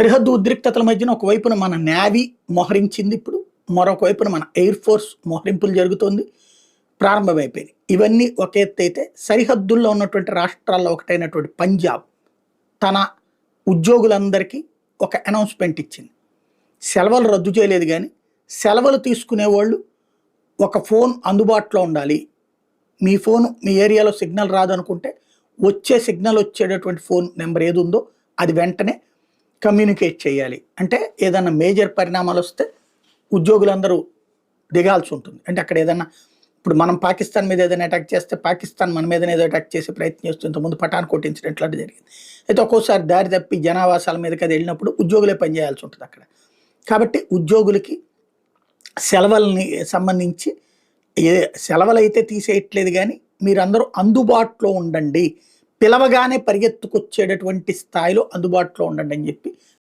సరిహద్దు ఉద్రిక్తతల మధ్యన ఒకవైపున మన నేవీ మోహరించింది ఇప్పుడు. మరొక వైపున మన ఎయిర్ ఫోర్స్ మోహరింపులు జరుగుతోంది. ప్రారంభమైపోయినాయి. ఇవన్నీ ఒక ఎత్తైతే సరిహద్దుల్లో ఉన్నటువంటి రాష్ట్రాల్లో ఒకటైనటువంటి పంజాబ్ తన ఉద్యోగులందరికీ ఒక అనౌన్స్‌మెంట్ ఇచ్చింది. సెలవులు రద్దు చేయలేదు గానీ, సెలవులు తీసుకునేవాళ్ళు ఒక ఫోన్ అందుబాటులో ఉండాలి. మీ ఫోను మీ ఏరియాలో సిగ్నల్ రాదనుకుంటే, వచ్చే సిగ్నల్ వచ్చేటటువంటి ఫోన్ నెంబర్ ఏదుందో అది వెంటనే కమ్యూనికేట్ చేయాలి. అంటే ఏదన్నా మేజర్ పరిణామాలొస్తే ఉద్యోగులందరూ దిగాల్సి ఉంటుంది. అంటే అక్కడ ఏదన్నా ఇప్పుడు మనం పాకిస్తాన్ మీద ఏదైనా అటాక్ చేస్తే, పాకిస్తాన్ మన మీదనే ఏదో అటాక్ చేసే ప్రయత్నం చేస్తుంది. ఇంతకుముందు పఠాన్‌కోట్ ఇన్సిడెంట్ లాంటిది జరిగింది. అయితే ఒక్కోసారి దారి తప్పి జనావాసాల మీదకి అది వెళ్ళినప్పుడు ఉద్యోగులే పనిచేయాల్సి ఉంటుంది అక్కడ. కాబట్టి ఉద్యోగులకి సెలవులని సంబంధించి సెలవులైతే తీసేయట్లేదు గానీ, మీరందరూ అందుబాటులో ఉండండి. పిలవగానే పరిగెత్తుకొచ్చేటటువంటి స్థాయిలో అందుబాటులో ఉండండి అని చెప్పి